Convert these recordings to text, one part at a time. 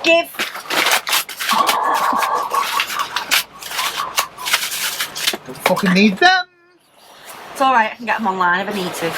Give. Don't fucking need them. It's alright, I can get them online if I need to.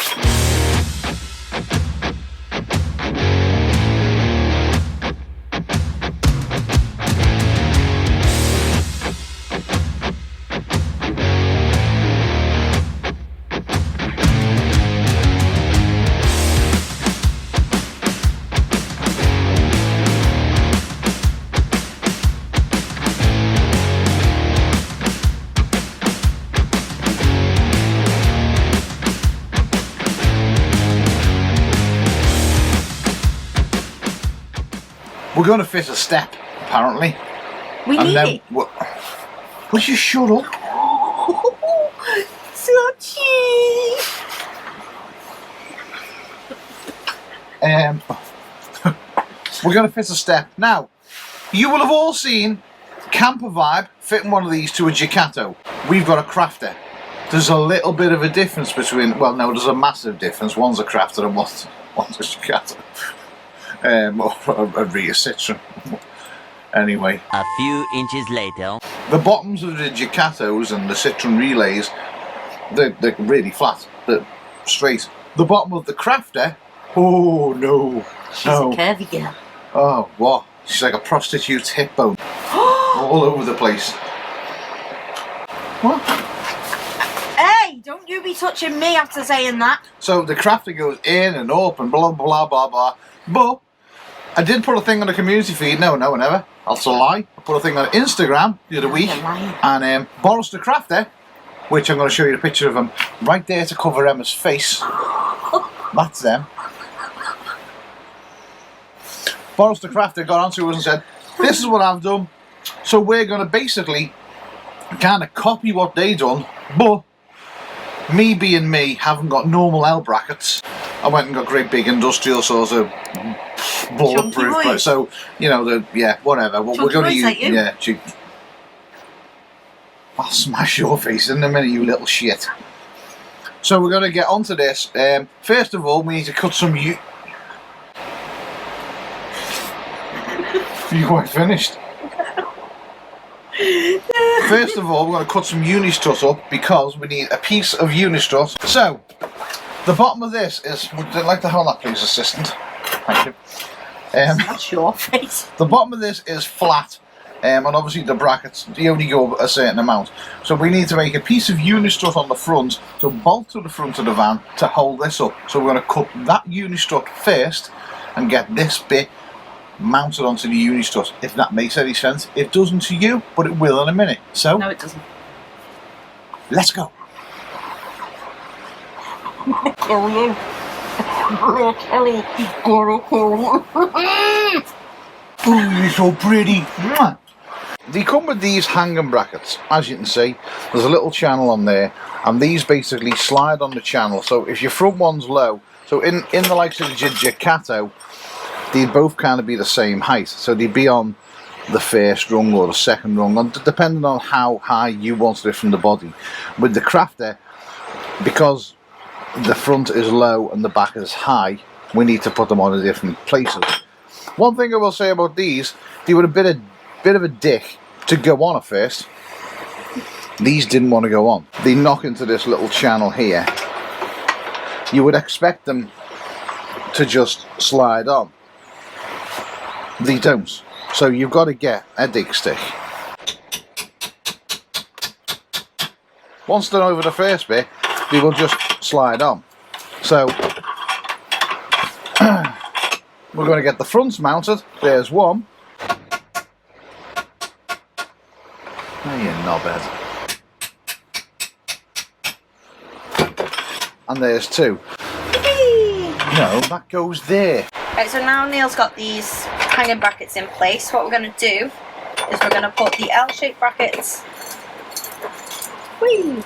We're going to fit a step, apparently. We and need then it. Will you shut up? So cheap. We're going to fit a step. Now, you will have all seen Camper Vibe fitting one of these to a Giacato. We've got a crafter. There's a little bit of a difference between, well no, there's a massive difference. One's a crafter and one's a Giacato. Or a rear Citroen. Anyway. A few inches later. The bottoms of the Giacatos and the Citroen relays, they're really flat. They're straight. The bottom of the crafter, oh no. She's no. a curvy girl. Oh, what? She's like a prostitute's hip bone. All over the place. What? Hey, don't you be touching me after saying that. So the crafter goes in and up and blah blah blah blah. But I did put a thing on the community feed. No, never. That's a lie. I put a thing on Instagram the other week. And Boris the Crafter, which I'm going to show you a picture of him right there to cover Emma's face. That's them. Boris the Crafter got onto us and said, this is what I've done. So we're going to basically kind of copy what they done, but me being me, haven't got normal L brackets. I went and got great big industrial sort of bulletproof. So, you know, whatever. What we're going to use, like you. yeah. I'll smash your face in a minute, you little shit. So we're going to get onto this. First of all, we need to cut some. You quite finished. First of all, we're going to cut some unistrut up because we need a piece of unistrut. So, the bottom of this is. Would you like to hold that, please, assistant? Thank you. That's your face. The bottom of this is flat, and obviously the brackets, you only go a certain amount. So we need to make a piece of unistrut on the front to bolt to the front of the van to hold this up. So we're going to cut that unistrut first and get this bit mounted onto the unistrut, if that makes any sense. It doesn't to you, but it will in a minute. So no, it doesn't. Let's go. Oh, you're so pretty. They come with these hanging brackets. As you can see, there's a little channel on there, and these basically slide on the channel. So if your front one's low, so in the likes of the Giacato, they'd both kind of be the same height. So they'd be on the first rung or the second rung, depending on how high you wanted it from the body. With the Crafter, because the front is low and the back is high, we need to put them on in different places. One thing I will say about these, they were a bit of a dick to go on at first. These didn't want to go on. They knock into this little channel here. You would expect them to just slide on. They don't. So you've got to get a dig stick. Once they're over the first bit, they will just slide on. So we're going to get the fronts mounted. There's one. There you knobhead. And there's two. No, that goes there. Right, so now Neil's got these hanging brackets in place. What we're going to do is we're going to put the L-shaped brackets. Whee!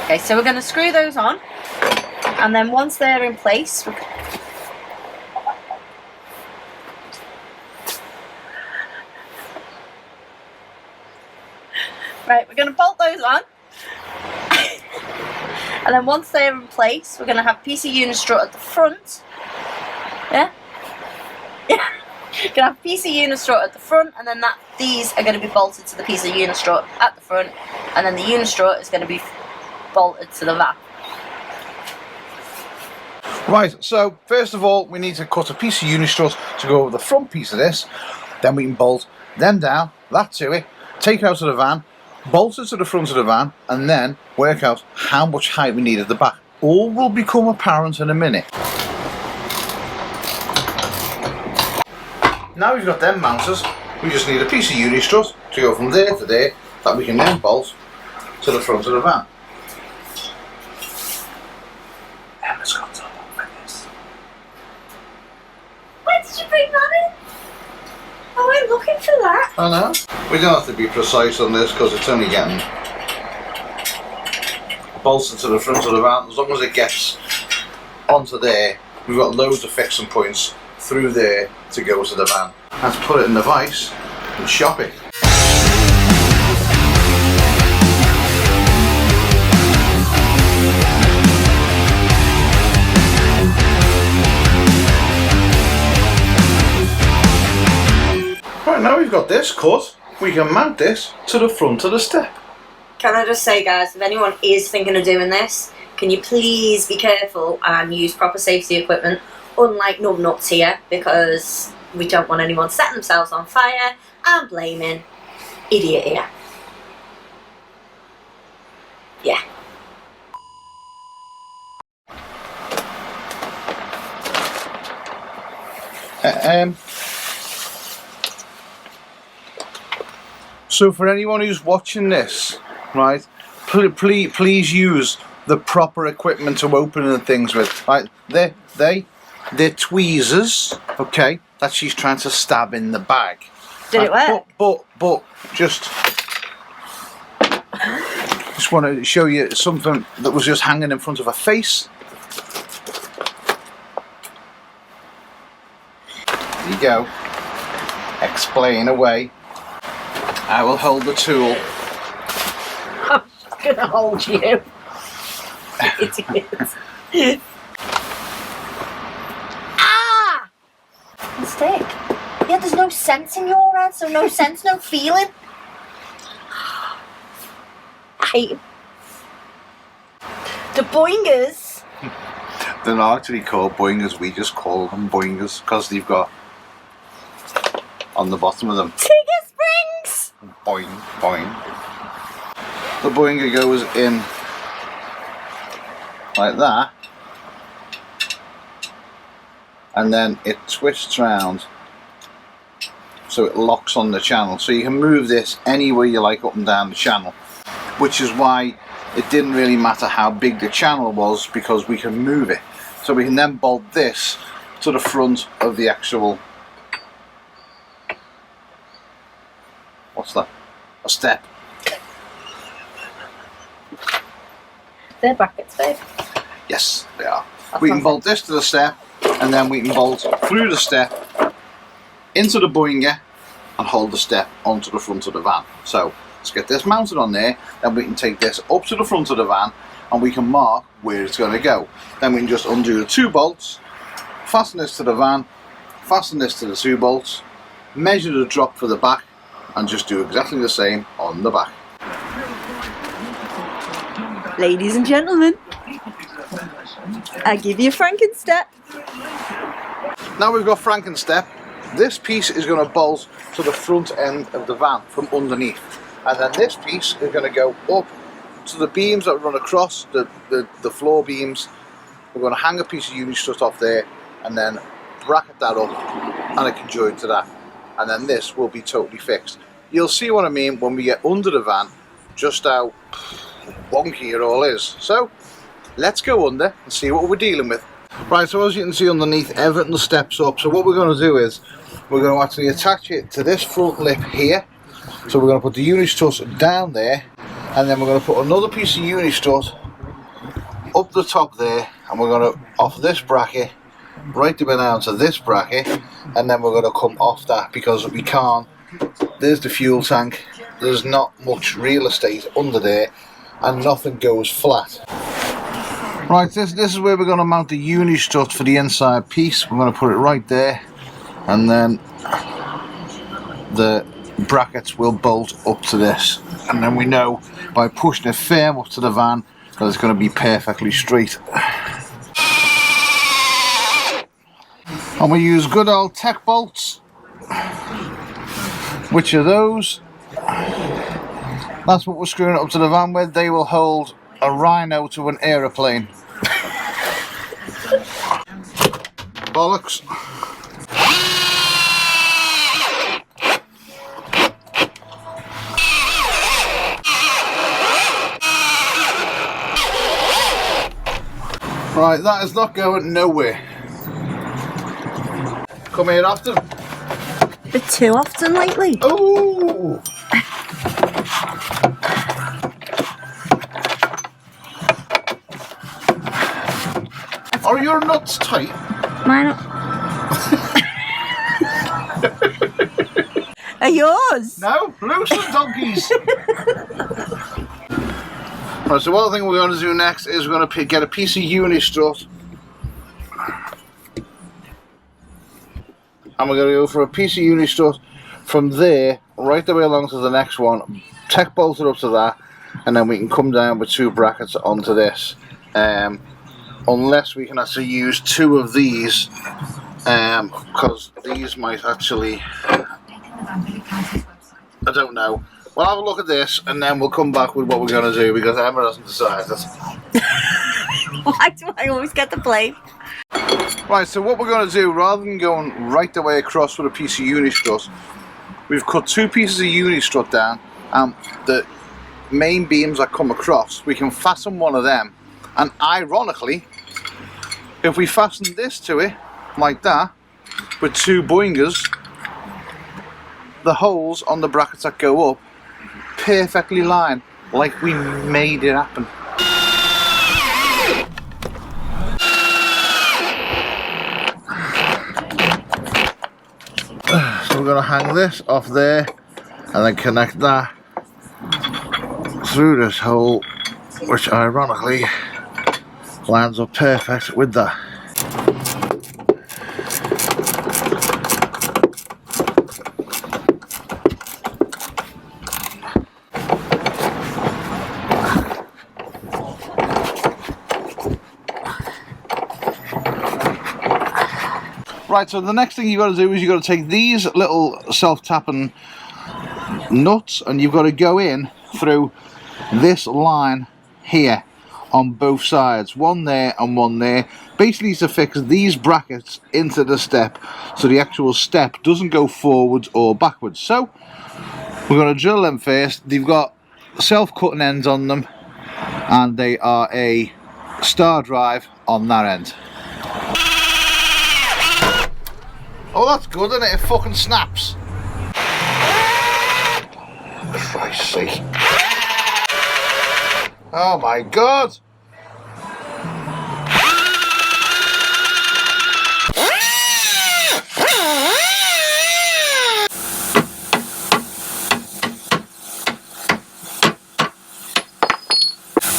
Okay, so we're going to screw those on, and then once they're in place, right, we're going to bolt those on. And then once they're in place, we're going to have a piece of unistrut at the front. Yeah? Yeah. You're gonna have a piece of unistrut at the front, and then these are going to be bolted to the piece of unistrut at the front, and then the unistrut is going to be bolted to the van. Right, so first of all we need to cut a piece of unistrut to go over the front piece of this, then we can bolt them down, that to it, take it out of the van, bolt it to the front of the van, and then work out how much height we need at the back. All will become apparent in a minute. Now we've got them mounted, we just need a piece of unistrut to go from there to there that we can then bolt to the front of the van. Emma's got to open this. Where did you bring that in? I went looking for that. I know. We don't have to be precise on this because it's only getting bolted to the front of the van. As long as it gets onto there, we've got loads of fixing points through there to go to the van. Let's put it in the vise and shop it. Right, now we've got this cut, we can mount this to the front of the step. Can I just say, guys, if anyone is thinking of doing this, can you please be careful and use proper safety equipment, unlike numbnuts here, because we don't want anyone setting themselves on fire and blaming idiot here. Yeah. So for anyone who's watching this, right, please use the proper equipment to open things with. Right, they're tweezers, okay, that she's trying to stab in the bag. Did it work? But just want to show you something that was just hanging in front of her face. There you go. Explain away. I will hold the tool. I'm just going to hold you. Idiot. Ah! Mistake. Yeah, there's no sense in your head, so no sense, no feeling. I hate him. The boingers. They're not actually called boingers, we just call them boingers because they've got on the bottom of them Tigger springs! boing, boing. The boinger goes in like that, and then it twists round so it locks on the channel. So you can move this any way you like up and down the channel, which is why it didn't really matter how big the channel was, because we can move it. So we can then bolt this to the front of the actual, what's that? A step. They're brackets, babe. Yes, they are. We can bolt this to the step, and then we can bolt through the step into the boinger and hold the step onto the front of the van. So let's get this mounted on there, then we can take this up to the front of the van and we can mark where it's going to go. Then we can just undo the 2 bolts, fasten this to the van, fasten this to the 2 bolts, measure the drop for the back, and just do exactly the same on the back. Ladies and gentlemen, I give you Frankenstep. Now we've got Frankenstep. This piece is going to bolt to the front end of the van from underneath, and then this piece is going to go up to the beams that run across the floor beams. We're going to hang a piece of unistrut off there and then bracket that up, and it can join to that, and then this will be totally fixed. You'll see what I mean when we get under the van, just how wonky it all is. So let's go under and see what we're dealing with. Right, so as you can see underneath, everything steps up. So what we're going to do is we're going to actually attach it to this front lip here. So we're going to put the unistrut down there, and then we're going to put another piece of unistrut up the top there, and we're going to off this bracket right the way down to this bracket, and then we're going to come off that because we can't. There's the fuel tank. There's not much real estate under there, and nothing goes flat. Right, this is where we're going to mount the unistrut for the inside piece. We're going to put it right there, and then the brackets will bolt up to this, and then we know by pushing it firm up to the van that it's going to be perfectly straight. And we use good old tech bolts. Which are those? That's what we're screwing it up to the van with. They will hold a rhino to an aeroplane. Bollocks. Right, that is not going nowhere. Come here often. A bit too often lately. Oh! Are your nuts tight? Mine Are yours? No, loosen donkeys. Right, so one thing we're going to do next is we're going to get a piece of uni-strut, and we're going to go for a piece of uni-strut from there right the way along to the next one, tech bolt it up to that, and then we can come down with 2 brackets onto this. Unless we can actually use 2 of these, because these might actually, I don't know. We'll have a look at this and then we'll come back with what we're going to do, because Emma hasn't decided. Why do I always get the blame? Right, so what we're going to do, rather than going right the way across with a piece of uni-strut, we've cut 2 pieces of uni-strut down, and the main beams that come across, we can fasten one of them, and ironically, if we fasten this to it, like that, with 2 boingers, the holes on the brackets that go up perfectly line, like we made it happen. So we're going to hang this off there and then connect that through this hole, which ironically lines up perfect with that. Right, so the next thing you've got to do is you've got to take these little self-tapping nuts and you've got to go in through this line here on both sides, one there and one there, basically to fix these brackets into the step so the actual step doesn't go forwards or backwards. So we're going to drill them first. They've got self-cutting ends on them and they are a star drive on that end. Oh, that's good, isn't it? It fucking snaps. For Christ's sake. Oh my God.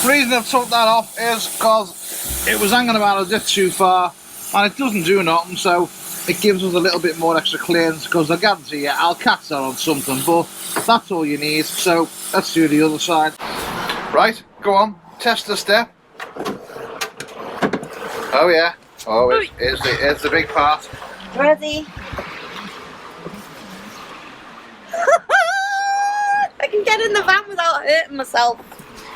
The reason I've took that off is because it was hanging about a bit too far and it doesn't do nothing, so it gives us a little bit more extra clearance, because I guarantee you I'll catch that on something, but that's all you need. So let's do the other side. Right, go on, test the step. Oh yeah, oh it's the big part. Ready? I can get in the van without hurting myself.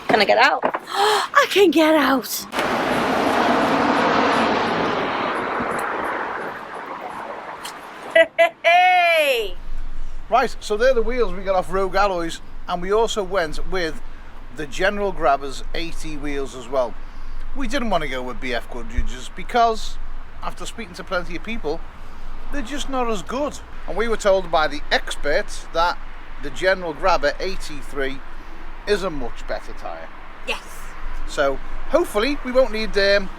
Can I get out? I can get out. Hey! Right, so they're the wheels we got off Rogue Alloys, and we also went with the General Grabbers 80 wheels as well. We didn't want to go with BF Goodridges because, after speaking to plenty of people, they're just not as good. And we were told by the experts that the General Grabber 83 is a much better tyre. Yes. So hopefully we won't need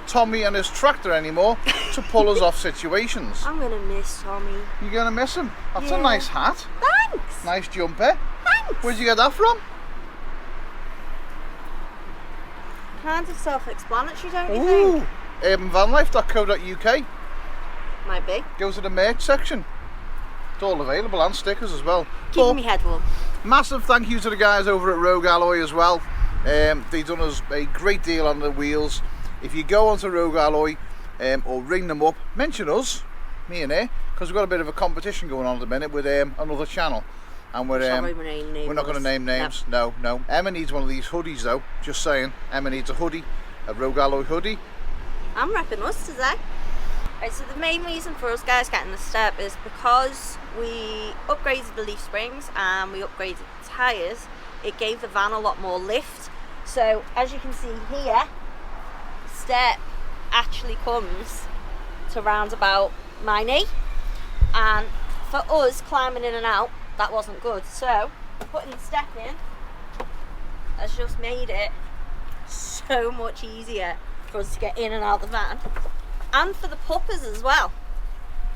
Tommy and his tractor anymore to pull us off situations. I'm gonna miss Tommy. You're gonna miss him. That's Yeah. a nice hat. Thanks. Nice jumper. Thanks. Where'd you get that from? Kind of self-explanatory, don't you think? Vanlife.co.uk. Might be. Go to the merch section. It's all available, and stickers as well. Keeping me head warm. Massive thank you to the guys over at Rogue Alloy as well. They've done us a great deal on the wheels. If you go onto Rogue Alloy or ring them up, mention us, me and her, because we've got a bit of a competition going on at the minute with another channel. And we're not going to name names. No. Emma needs one of these hoodies though, just saying. Emma needs a hoodie, a Rogue Alloy hoodie. I'm repping us today. Right, so the main reason for us guys getting this step is because we upgraded the leaf springs and we upgraded the tyres. It gave the van a lot more lift. So as you can see here, step actually comes to round about my knee, and for us climbing in and out, that wasn't good. So putting the step in has just made it so much easier for us to get in and out the van, and for the puppers as well,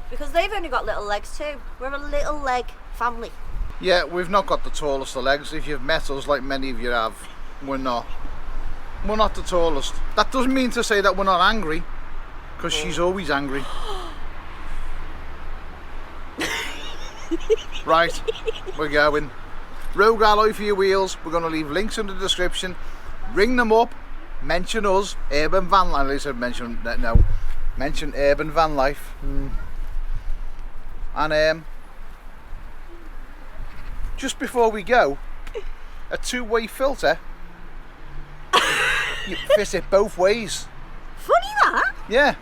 because they've only got little legs too. We're a little leg family. Yeah, we've not got the tallest of legs. If you've met us, like many of you have, we're not the tallest. That doesn't mean to say that we're not angry, because she's always angry. Right, we're going. Rogue Alloy for your wheels. We're going to leave links in the description. Ring them up, mention us, Urban Van Life. At least I've mentioned that. No, mention Urban Van Life. And just before we go, a two-way filter. You fit it both ways. Funny that. Yeah.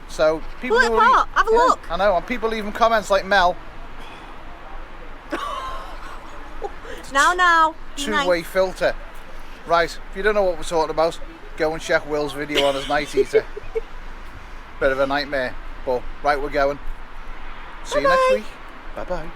So people Pull it apart. Have a look. I know, and people leaving comments like Mel. Now. Two-way filter. Right, if you don't know what we're talking about, go and check Will's video on his night eater. Bit of a nightmare, but right, we're going. See you next week. Bye bye.